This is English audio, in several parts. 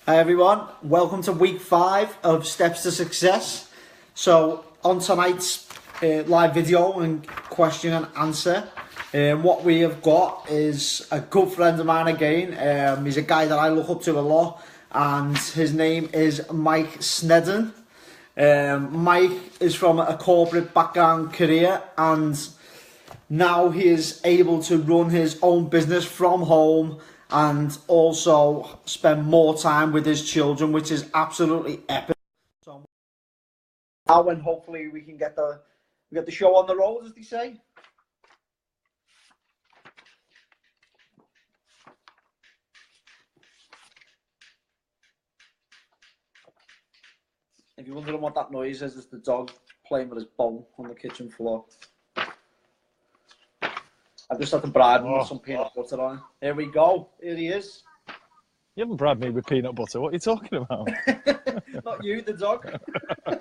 Hi everyone, welcome to week 5 of Steps to Success. So on tonight's live video and question and answer, what we have got is a good friend of mine again. He's a guy that I look up to a lot, and his name is Mike Sneddon. Mike is from a corporate background career, and now he is able to run his own business from home and also spend more time with his children, which is absolutely epic. So now, and hopefully we can get the show on the road, as they say. If you're wondering what that noise is, it's the dog playing with his bone on the kitchen floor. I've just had to bribe him with some peanut butter on it. Here we go. Here he is. You haven't bribed me with peanut butter. What are you talking about? Not you, the dog. I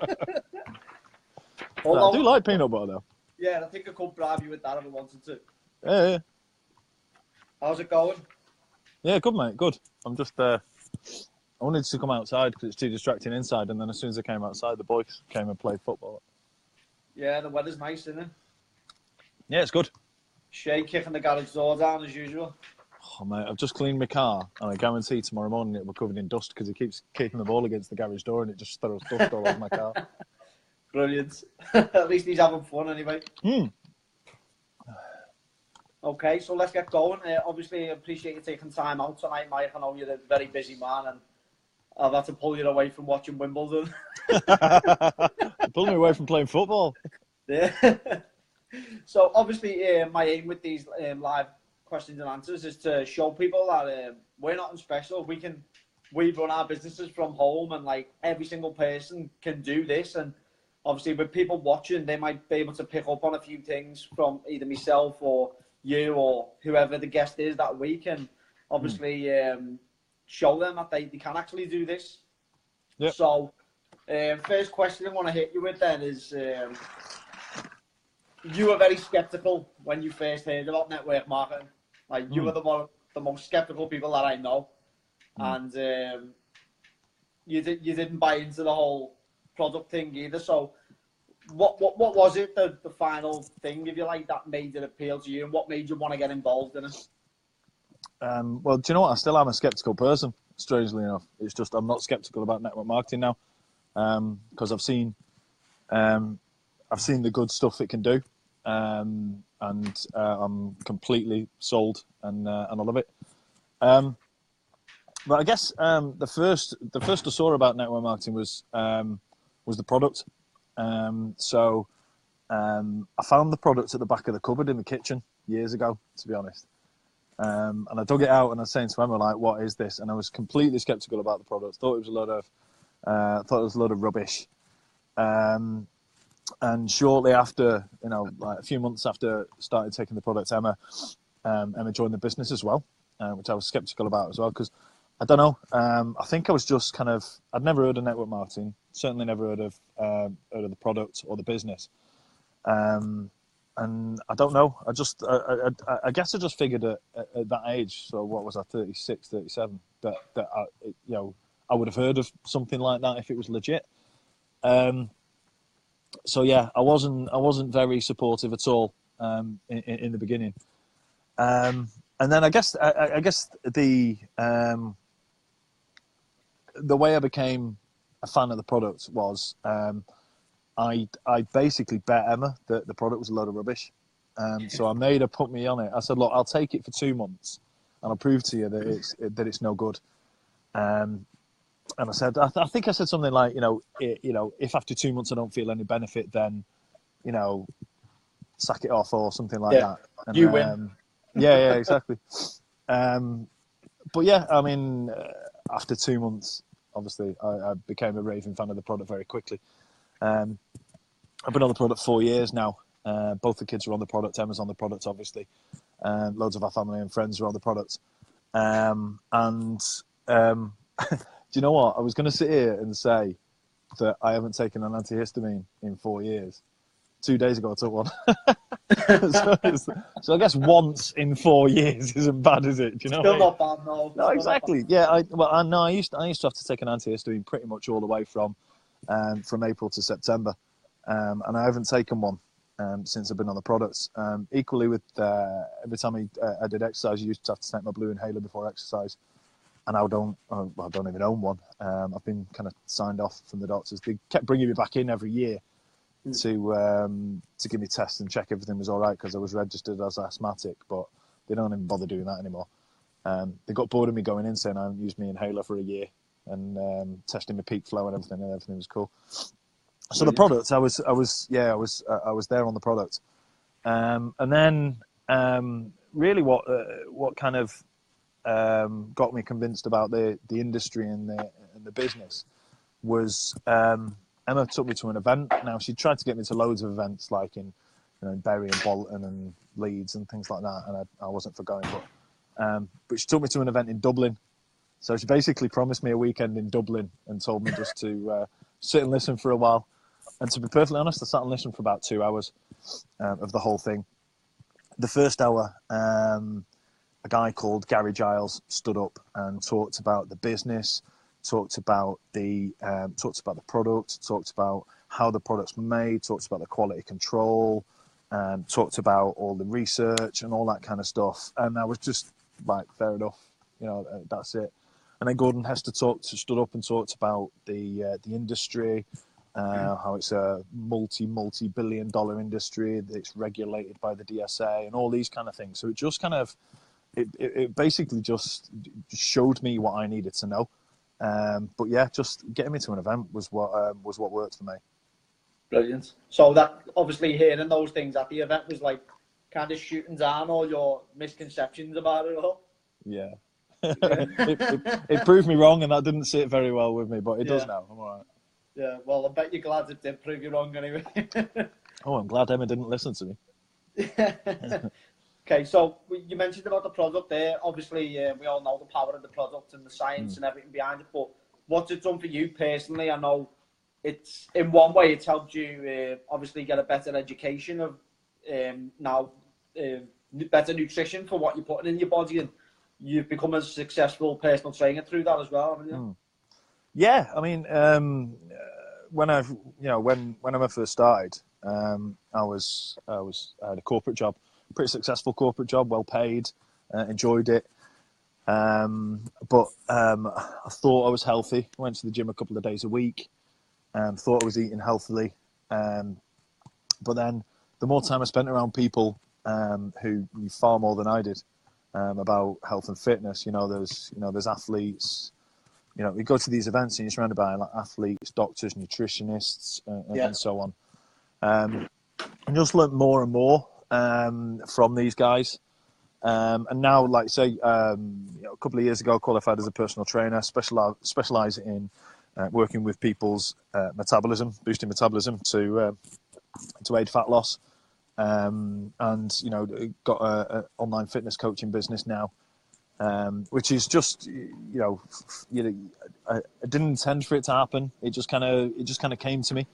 do like peanut butter, though. Yeah, I think I could bribe you with that if I wanted to. Yeah. How's it going? Yeah, good, mate. Good. I'm just... I wanted to come outside because it's too distracting inside, and then as soon as I came outside, the boys came and played football. Yeah, the weather's nice, isn't it? Yeah, it's good. Shay kicking the garage door down as usual. Oh, mate, I've just cleaned my car, and I guarantee tomorrow morning it'll be covered in dust because he keeps kicking the ball against the garage door, and it just throws dust all over my car. Brilliant. At least he's having fun anyway. Okay, so let's get going. Obviously, I appreciate you taking time out tonight, Mike. I know you're a very busy man, and I've had to pull you away from watching Wimbledon. Pull me away from playing football. Yeah. So obviously, my aim with these live questions and answers is to show people that we're not special. We run our businesses from home, and like every single person can do this. And obviously, with people watching, they might be able to pick up on a few things from either myself or you or whoever the guest is that week, and obviously show them that they can actually do this. Yep. So, first question I want to hit you with then is. You were very skeptical when you first heard about network marketing. Like you were the most skeptical people that I know, and you didn't buy into the whole product thing either. So, what was it the final thing, if you like, that made it appeal to you, and what made you want to get involved in it? Well, do you know what? I still am a skeptical person. Strangely enough, it's just I'm not skeptical about network marketing now because I've seen the good stuff it can do. And I'm completely sold, and I love it. But I guess the first I saw about network marketing was the product. So I found the product at the back of the cupboard in the kitchen years ago, to be honest. And I dug it out, and I was saying to Emma, like, "What is this?" And I was completely skeptical about the product. Thought it was a load of rubbish. And shortly after, like a few months after started taking the product, Emma joined the business as well, which I was skeptical about as well, because I don't know. I think I was just I'd never heard of network marketing, certainly never heard of the product or the business. And I don't know. I guess I just figured at that age, so what was I, 36, 37, that I would have heard of something like that if it was legit. So yeah, I wasn't very supportive at all in the beginning, and then I guess the way I became a fan of the product was I basically bet Emma that the product was a load of rubbish, so I made her put me on it. I said, "Look, I'll take it for 2 months, and I'll prove to you that it's no good." And I said, I think I said something like, if after 2 months I don't feel any benefit, then, sack it off or something like that. And, you win. Yeah, exactly. But yeah, I mean, after 2 months, obviously, I became a raving fan of the product very quickly. I've been on the product 4 years now. Both the kids are on the product. Emma's on the product, obviously. Loads of our family and friends are on the product. Do you know what? I was going to sit here and say that I haven't taken an antihistamine in 4 years. 2 days ago I took one. So I guess once in 4 years isn't bad, is it? Do you know Still what I mean? not bad, no. No, Still not bad. exactly. Yeah, I used to have to take an antihistamine pretty much all the way from April to September, and I haven't taken one since I've been on the products. Equally with every time I did exercise, I used to have to take my blue inhaler before exercise, and I don't even own one. I've been kind of signed off from the doctors. They kept bringing me back in every year to give me tests and check everything was all right because I was registered as asthmatic, but they don't even bother doing that anymore. They got bored of me going in saying I haven't used my inhaler for a year and testing my peak flow and everything was cool. So the product, I was there on the product, and then really what kind of got me convinced about the industry and the business was Emma took me to an event. Now she tried to get me to loads of events like in Bury and Bolton and Leeds and things like that, and I wasn't for going, but she took me to an event in Dublin. So she basically promised me a weekend in Dublin and told me just to sit and listen for a while. And to be perfectly honest, I sat and listened for about 2 hours of the whole thing. The first hour, a guy called Gary Giles stood up and talked about the business, talked about the product, talked about how the product's made, talked about the quality control, talked about all the research and all that kind of stuff. And I was just like, fair enough, that's it. And then Gordon Hester stood up and talked about the industry, how it's a multi-billion-dollar industry that's regulated by the DSA and all these kind of things. So it just kind of it basically just showed me what I needed to know. But yeah, just getting me to an event was what worked for me. Brilliant. So that obviously hearing those things at the event was like kind of shooting down all your misconceptions about it all. Yeah. It proved me wrong, and that didn't sit very well with me, but it does now. I'm all right. Yeah, well, I bet you're glad it did prove you wrong anyway. Oh, I'm glad Emma didn't listen to me. Okay, so you mentioned about the product there. Obviously, we all know the power of the product and the science and everything behind it, but what's it done for you personally? I know it's, in one way, it's helped you obviously get a better education of better nutrition for what you're putting in your body, and you've become a successful personal trainer through that as well, haven't you? Yeah, I mean, when I first started, I had a corporate job, pretty successful corporate job, well paid, enjoyed it. But I thought I was healthy. Went to the gym a couple of days a week, thought I was eating healthily. But then the more time I spent around people who knew far more than I did about health and fitness, there's athletes. We go to these events and you're surrounded by like athletes, doctors, nutritionists, and so on. And just learnt more and more from these guys. And now, like say, a couple of years ago, I qualified as a personal trainer, specialise in working with people's metabolism, boosting metabolism to aid fat loss. And got an online fitness coaching business now. Which is just, I didn't intend for it to happen. It just kind of came to me.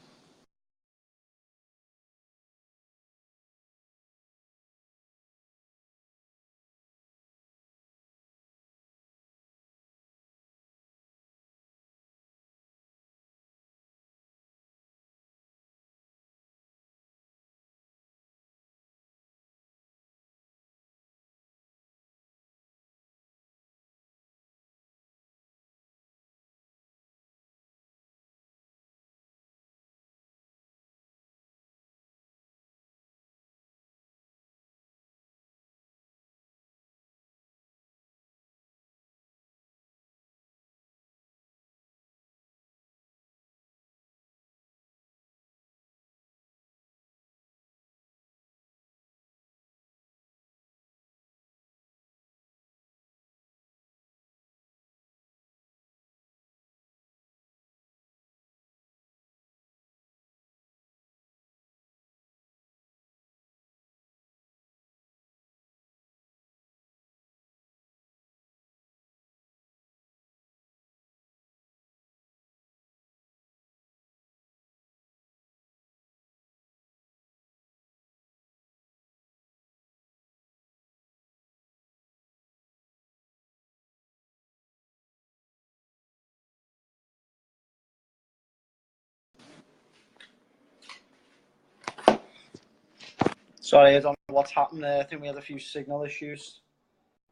Sorry, I don't know what's happened there. I think we had a few signal issues.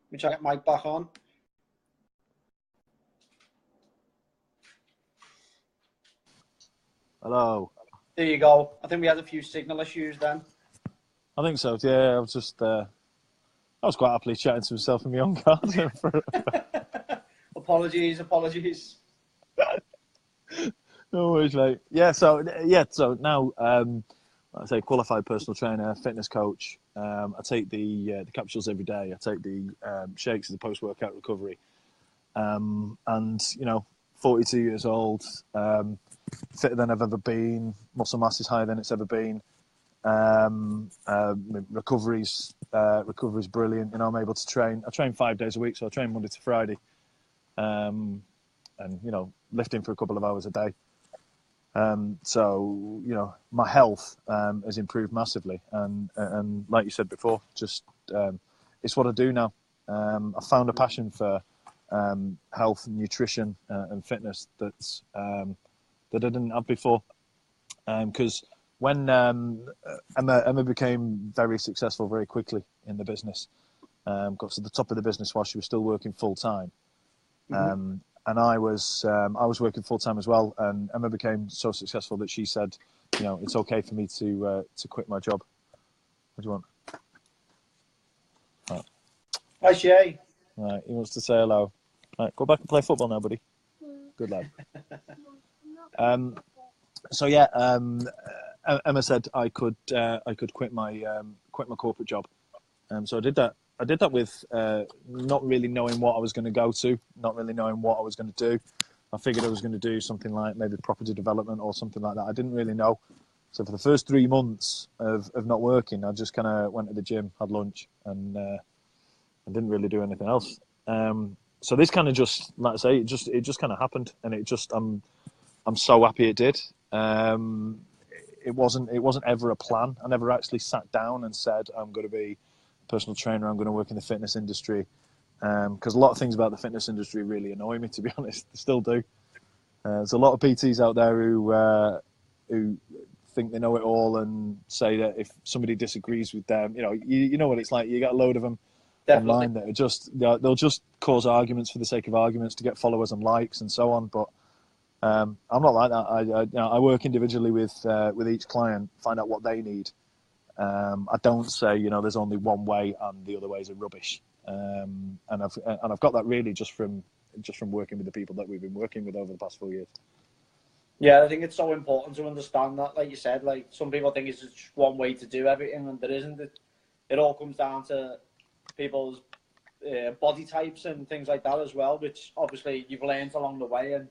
Let me try to get Mike back on. Hello. There you go. I think we had a few signal issues then. I think so. Yeah, I was just. I was quite happily chatting to myself in my own garden. Apologies. No worries, mate. Yeah. So now, like I say, qualified personal trainer, fitness coach. I take the capsules every day. I take the shakes as the post-workout recovery. And 42 years old, fitter than I've ever been. Muscle mass is higher than it's ever been. Recovery's brilliant. I'm able to train. I train 5 days a week, so I train Monday to Friday. And lifting for a couple of hours a day. So my health has improved massively, and like you said before, just it's what I do now. I found a passion for health, nutrition, and fitness that I didn't have before. Because when Emma became very successful very quickly in the business, got to the top of the business while she was still working full time. And I was working full time as well. And Emma became so successful that she said, it's okay for me to quit my job. What do you want? Right. Hi, Shay. Right, he wants to say hello. Right, go back and play football now, buddy. Good lad. Emma said I could quit my corporate job. So I did that. I did that with not really knowing what I was going to go to, not really knowing what I was going to do. I figured I was going to do something like maybe property development or something like that. I didn't really know. So for the first 3 months of not working, I just kind of went to the gym, had lunch, and I didn't really do anything else. So this kind of just, like I say, it just kind of happened, and I'm so happy it did. It wasn't ever a plan. I never actually sat down and said I'm going to be personal trainer, I'm going to work in the fitness industry, because a lot of things about the fitness industry really annoy me, to be honest. They still do. There's a lot of PTs out there who think they know it all and say that if somebody disagrees with them, you know what it's like. You get a load of them online that are they'll just cause arguments for the sake of arguments to get followers and likes and so on. But I'm not like that. I work individually with each client, find out what they need. I don't say there's only one way and the other ways are rubbish, and I've got that really just from working with the people that we've been working with over the past 4 years. Yeah, I think it's so important to understand that, like you said, like some people think it's just one way to do everything, and there isn't. It all comes down to people's body types and things like that as well, which obviously you've learned along the way, and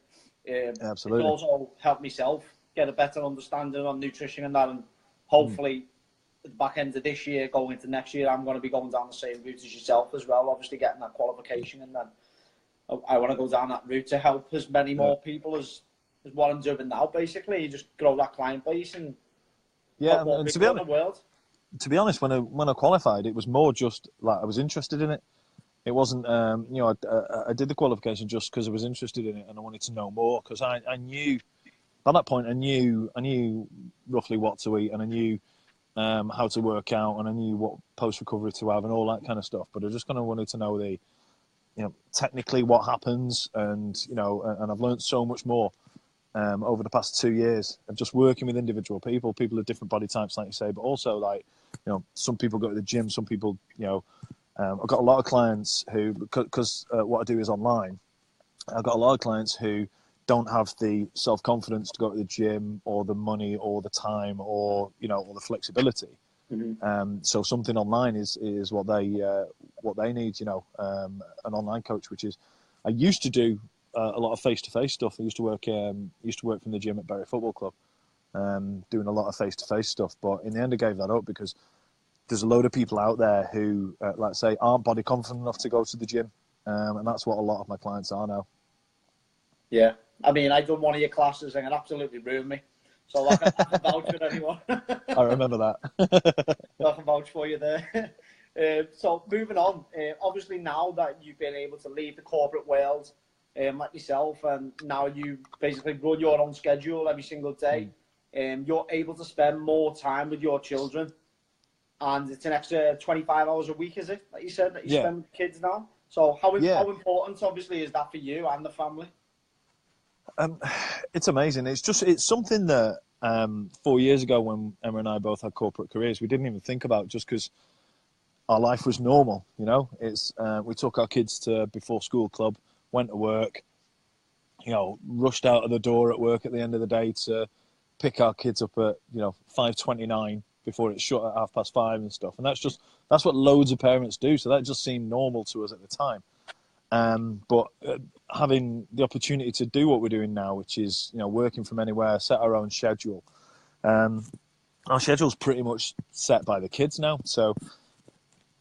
Absolutely. It's also helped myself get a better understanding on nutrition and that, and hopefully at the back end of this year, going into next year, I'm going to be going down the same route as yourself as well, obviously getting that qualification, and then I want to go down that route to help as many more people as what I'm doing now. Basically, you just grow that client base and and to be honest, the world. To be honest, when I qualified, it was more just like I was interested in it. It wasn't, I did the qualification just because I was interested in it and I wanted to know more, because I knew, by that point, I knew roughly what to eat, and I knew how to work out, and I knew what post-recovery to have and all that kind of stuff. But I just kind of wanted to know technically what happens, and I've learned so much more over the past 2 years of just working with individual people of different body types, like you say, but also some people go to the gym, some people, I've got a lot of clients who, because what I do is online, I've got a lot of clients who don't have the self-confidence to go to the gym, or the money, or the time, or or the flexibility. So something online is what they need. An online coach, which is, I used to do a lot of face-to-face stuff. I used to work from the gym at Bury Football Club, doing a lot of face-to-face stuff. But in the end, I gave that up because there's a load of people out there who, like I say, aren't body confident enough to go to the gym, and that's what a lot of my clients are now. Yeah, I mean, I done one of your classes and it absolutely ruined me. So I can vouch for anyone. I remember that. I can vouch for you there. So moving on, obviously now that you've been able to leave the corporate world, like yourself, and now you basically run your own schedule every single day, you're able to spend more time with your children. and it's an extra 25 hours a week, is it? Like you said, that you Yeah, spend with kids now. So how yeah. important, obviously, is that for you and the family? Um, it's amazing. It's something that 4 years ago when Emma and I both had corporate careers, we didn't even think about just because our life was normal. It's we took our kids to before school club, went to work, rushed out of the door at work at the end of the day to pick our kids up at 5:29 before it's shut at 5:30 and stuff. And that's what loads of parents do. So that just seemed normal to us at the time. But having the opportunity to do what we're doing now, which is working from anywhere, set our own schedule. Our schedule's pretty much set by the kids now. So,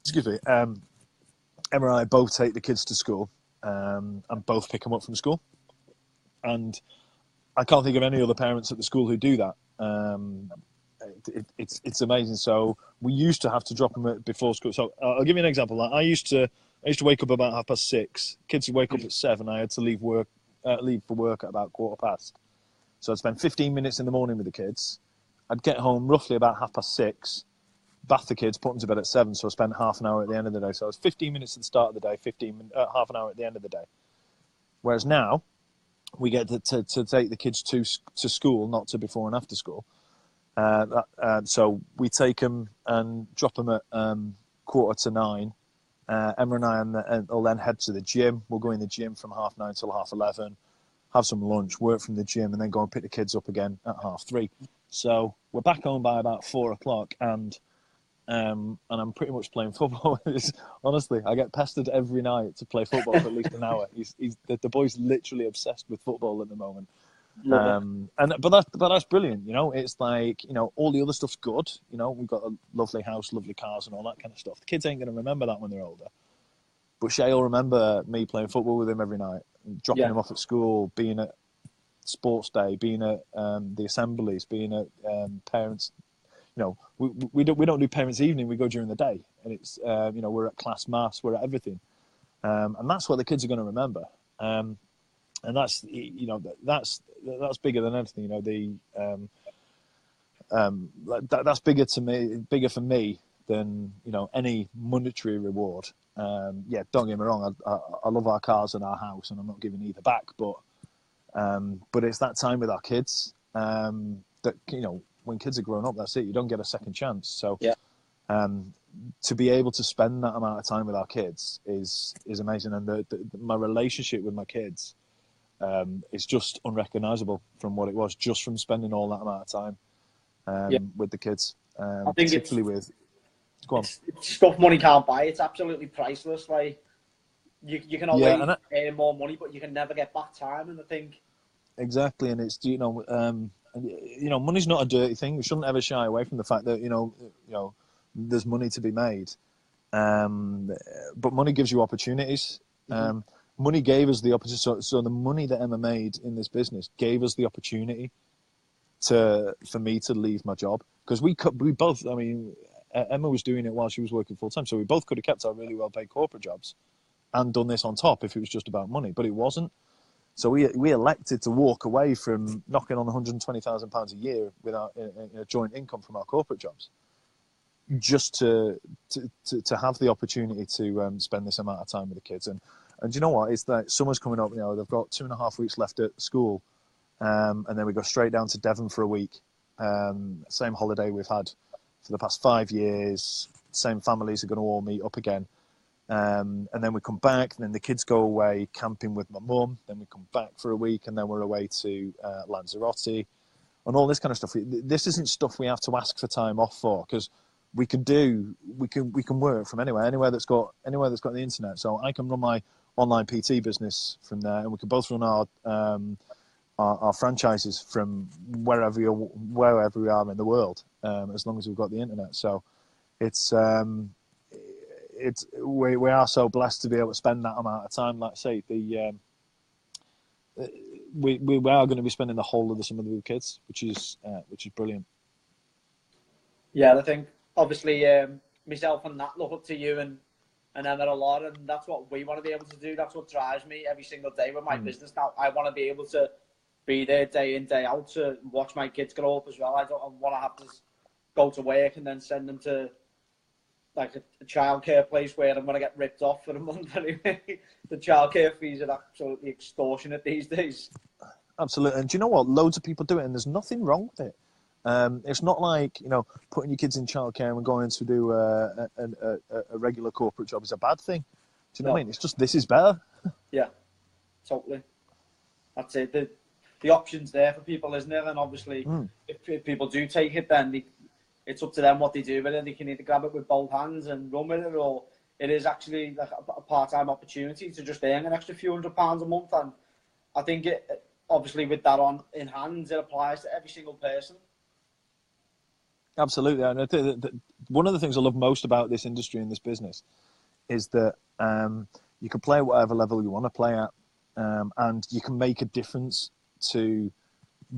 excuse me, Emma and I both take the kids to school and both pick them up from school. And I can't think of any other parents at the school who do that. It's amazing. So we used to have to drop them before school. So I'll give you an example. I used to wake up about 6:30. Kids would wake up at 7. I had to leave for work at about 7:15. So I'd spend 15 minutes in the morning with the kids. I'd get home roughly about 6:30, bath the kids, put them to bed at 7. So I spent half an hour at the end of the day. So it was 15 minutes at the start of the day, half an hour at the end of the day. Whereas now we get to take the kids to school, not to before and after school. So we take them and drop them at 9:15. Emma and I will then head to the gym. We'll go in the gym from 9:30 till 11:30, have some lunch, work from the gym, and then go and pick the kids up again at 3:30. So we're back home by about 4:00, and I'm pretty much playing football. Honestly, I get pestered every night to play football for at least an hour. The boy's literally obsessed with football at the moment. But that's brilliant. It's like all the other stuff's good. We've got a lovely house, lovely cars, and all that kind of stuff. The kids ain't going to remember that when they're older, but Shay will remember me playing football with him every night, dropping him off at school, being at sports day, being at the assemblies, being at parents. We don't do parents' evening. We go during the day, and it's we're at class mass, we're at everything, and that's what the kids are going to remember. And that's that's bigger than anything. That's bigger for me than any monetary reward. Don't get me wrong. I love our cars and our house, and I'm not giving either back. But it's that time with our kids that when kids are growing up, that's it. You don't get a second chance. So to be able to spend that amount of time with our kids is amazing, and my relationship with my kids. It's just unrecognisable from what it was just from spending all that amount of time with the kids. I think particularly with. Go on. It's stuff money can't buy. It's absolutely priceless. Like you can always earn more money, but you can never get back time. And I think exactly, and it's money's not a dirty thing. We shouldn't ever shy away from the fact that there's money to be made, but money gives you opportunities. Money gave us the opportunity. So the money that Emma made in this business gave us the opportunity for me to leave my job, because we both. I mean, Emma was doing it while she was working full time, so we both could have kept our really well paid corporate jobs and done this on top if it was just about money, but it wasn't. So we elected to walk away from knocking on £120,000 a year with our a joint income from our corporate jobs, just to have the opportunity to spend this amount of time with the kids. And do you know what? It's that summer's coming up. They've got 2.5 weeks left at school, and then we go straight down to Devon for a week. Same holiday we've had for the past 5 years. Same families are going to all meet up again, and then we come back. And then the kids go away camping with my mum. Then we come back for a week, and then we're away to Lanzarote, and all this kind of stuff. This isn't stuff we have to ask for time off for, because we can work from anywhere that's got the internet. So I can run my online PT business from there, and we can both run our franchises from wherever we are in the world, as long as we've got the internet. So we are so blessed to be able to spend that amount of time. Like I say, we are going to be spending the whole of the summer with the kids, which is brilliant. Yeah, I think obviously myself and Nat look up to you and Emma a lot, and that's what we want to be able to do. That's what drives me every single day with my business now. I want to be able to be there day in, day out to watch my kids grow up as well. I don't want to have to go to work and then send them to like a childcare place where I'm going to get ripped off for a month anyway. The childcare fees are absolutely extortionate these days. Absolutely. And do you know what? Loads of people do it, and there's nothing wrong with it. It's not like, putting your kids in childcare and going to do a regular corporate job is a bad thing. Do you know what I mean? It's just, this is better. Yeah, totally. That's it. The option's there for people, isn't it? And obviously, if people do take it, then it's up to them what they do with it. They can either grab it with both hands and run with it, or it is actually like a part-time opportunity to just earn an extra few £100 a month. And I think obviously with that in hand, it applies to every single person. Absolutely. And I think that one of the things I love most about this industry and this business is that you can play at whatever level you want to play at, and you can make a difference to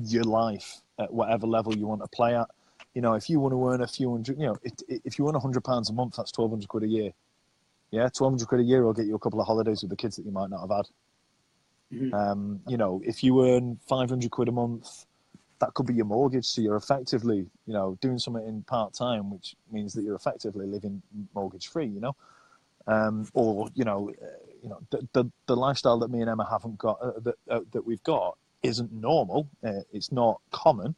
your life at whatever level you want to play at. If you want to earn a few hundred, if you earn £100 a month, that's 1,200 quid a year. Yeah, 1,200 quid a year will get you a couple of holidays with the kids that you might not have had. If you earn 500 quid a month, that could be your mortgage. So you're effectively, doing something in part time, which means that you're effectively living mortgage free. The lifestyle that me and Emma haven't got, that we've got, isn't normal. It's not common,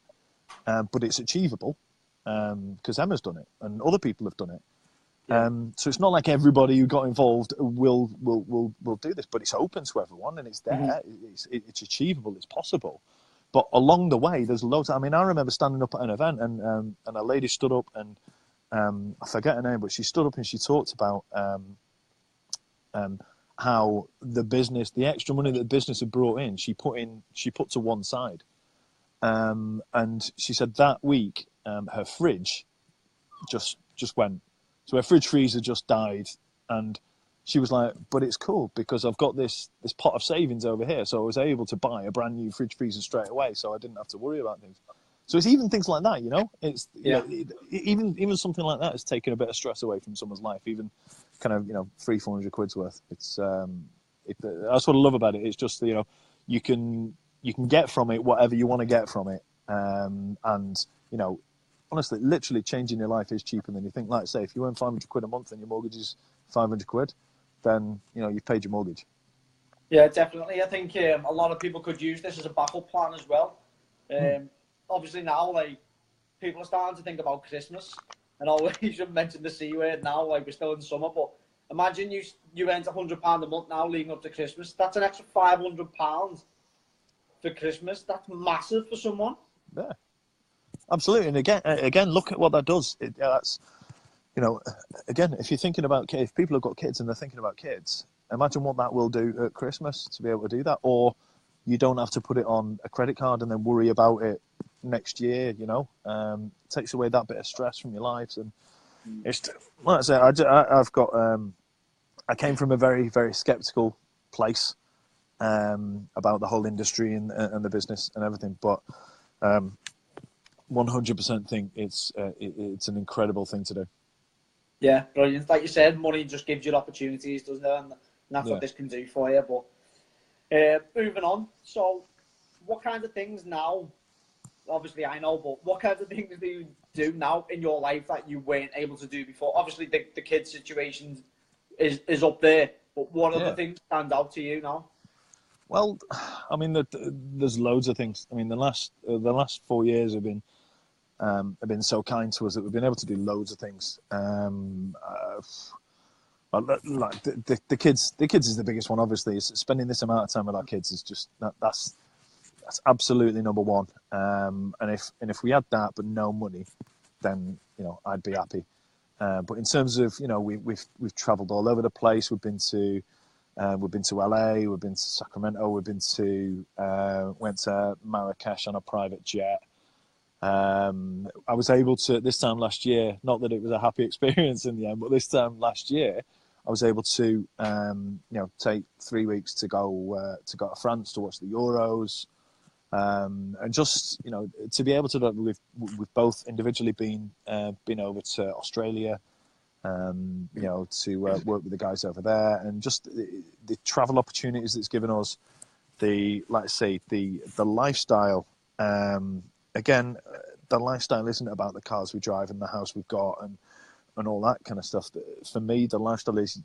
but it's achievable because Emma's done it and other people have done it. Yeah. So it's not like everybody who got involved will do this, but it's open to everyone and it's there. It's achievable. It's possible. But along the way, there's loads. I remember standing up at an event and a lady stood up and I forget her name, but she stood up and she talked about how the extra money that the business had brought in, she put to one side. And she said that week her fridge just went. So her fridge freezer just died, and she was like, but it's cool because I've got this pot of savings over here. So I was able to buy a brand new fridge freezer straight away, so I didn't have to worry about things. So it's even things like that, It's even something like that is taking a bit of stress away from someone's life, even kind of 300-400 quid's worth. It's that's what I love about it. It's just you can get from it whatever you want to get from it, and honestly, literally changing your life is cheaper than you think. Like I say, if you earn 500 quid a month and your mortgage is 500 quid, then you've paid your mortgage. Yeah, definitely. I think a lot of people could use this as a backup plan as well. Obviously now, people are starting to think about Christmas, and always you mention the C word now, we're still in summer, but imagine you earned £100 a month now leading up to Christmas. That's an extra £500 for Christmas. That's massive for someone. Yeah. Absolutely, and again, look at what that does. That's, again, if you're thinking about if people have got kids and they're thinking about kids, imagine what that will do at Christmas to be able to do that. Or you don't have to put it on a credit card and then worry about it next year. Takes away that bit of stress from your lives, and it's like I say, I've got. I came from a very, very skeptical place about the whole industry and the business and everything, but. 100% think it's an incredible thing to do. Yeah, brilliant. Like you said, money just gives you opportunities, doesn't it? And that's what this can do for you. But moving on. So, what kind of things now? Obviously, I know, but what kinds of things do you do now in your life that you weren't able to do before? Obviously, the kids' situation is up there. But what other things stand out to you now? Well, there's loads of things. The last 4 years have been so kind to us that we've been able to do loads of things. Like the kids is the biggest one. Obviously, spending this amount of time with our kids is just that's absolutely number one. And if we had that but no money, then I'd be happy. But in terms of we've travelled all over the place. We've been to LA, we've been to Sacramento, went to Marrakesh on a private jet. I was able to, this time last year, not that it was a happy experience in the end, but this time last year, I was able to, take 3 weeks to go to France to watch the Euros, and just, to be able to, we've both individually been over to Australia, to work with the guys over there, and just the travel opportunities it's given us, the lifestyle. Again, the lifestyle isn't about the cars we drive and the house we've got and and all that kind of stuff. For me, the lifestyle is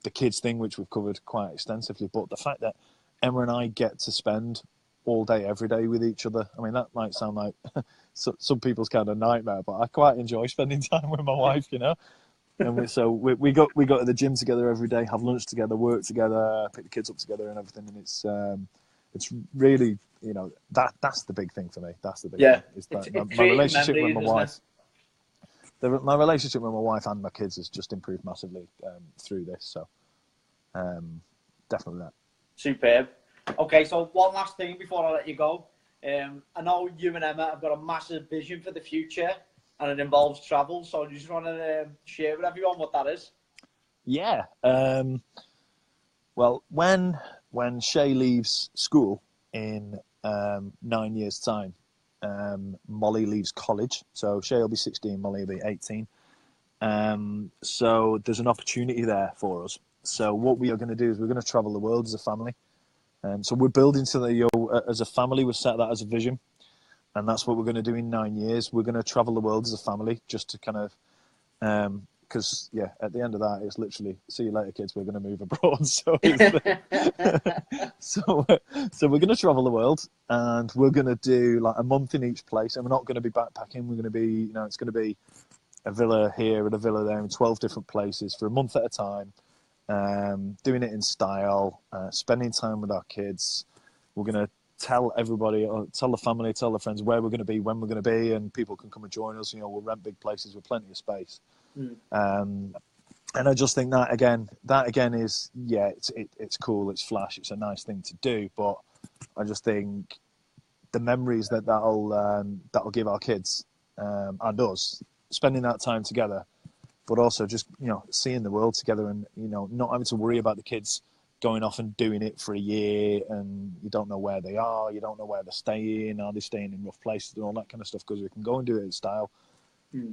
the kids thing, which we've covered quite extensively, but the fact that Emma and I get to spend all day, every day with each other. I mean, that might sound like some people's kind of nightmare, but I quite enjoy spending time with my wife, you know. And we go to the gym together every day, have lunch together, work together, pick the kids up together, and everything. And it's really, you know, that's the big thing for me. That's the big thing. Is that my relationship with my wife. My relationship with my wife and my kids has just improved massively through this. So definitely that. Superb. Okay, so one last thing before I let you go. I know you and Emma have got a massive vision for the future, and it involves travel. So I just want to share with everyone what that is. Yeah. Well, when Shay leaves school in 9 years' time, Molly leaves college. So Shay will be 16, Molly will be 18. So there's an opportunity there for us. So what we are going to do is we're going to travel the world as a family. So we're building something, as a family, we've set that as a vision. And that's what we're going to do in 9 years. We're going to travel the world as a family, just to kind of, because, at the end of that, it's literally, see you later, kids, we're going to move abroad. So, so we're going to travel the world, and we're going to do like a month in each place. And we're not going to be backpacking. We're going to be, it's going to be a villa here and a villa there in 12 different places for a month at a time. Doing it in style, spending time with our kids. We're going to tell everybody, or tell the family, tell the friends where we're going to be, when we're going to be, and people can come and join us. We'll rent big places with plenty of space. And I just think that again is, it's cool, it's flash, it's a nice thing to do, but I just think the memories that'll give our kids and us, spending that time together, but also just seeing the world together, and not having to worry about the kids going off and doing it for a year, and you don't know where they are, you don't know where they're staying, are they staying in rough places and all that kind of stuff, because we can go and do it in style.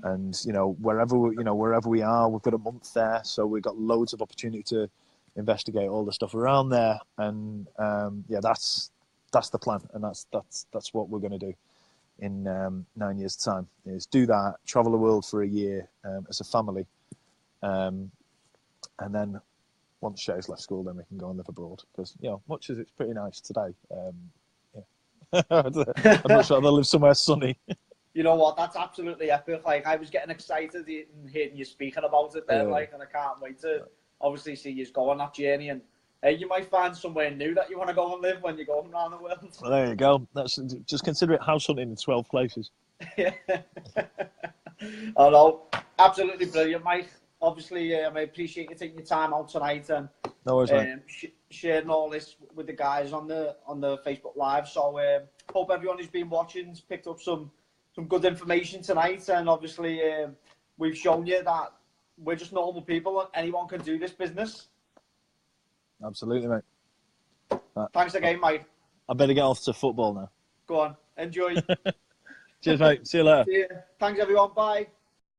And wherever we are, we've got a month there, so we've got loads of opportunity to investigate all the stuff around there. And that's the plan, and that's what we're going to do in 9 years' time, is do that, travel the world for a year as a family, and then once Shay's left school, then we can go and live abroad, because much as it's pretty nice today, I'm not sure they'll live somewhere sunny. You know what? That's absolutely epic. Like, I was getting excited in hearing you speaking about it there, and I can't wait to obviously see you go on that journey. And you might find somewhere new that you want to go and live when you're going around the world. Well, there you go. Just consider it house hunting in 12 places. Yeah. I know. Absolutely brilliant, Mike. Obviously, I appreciate you taking your time out tonight and no worries, mate. Sharing all this with the guys on the Facebook Live. So hope everyone who's been watching has picked up some good information tonight, and obviously we've shown you that we're just normal people and anyone can do this business. Absolutely, mate. Thanks again, mate. I better get off to football now. Go on, enjoy. Cheers, mate. See you later. See you. Thanks, everyone. Bye.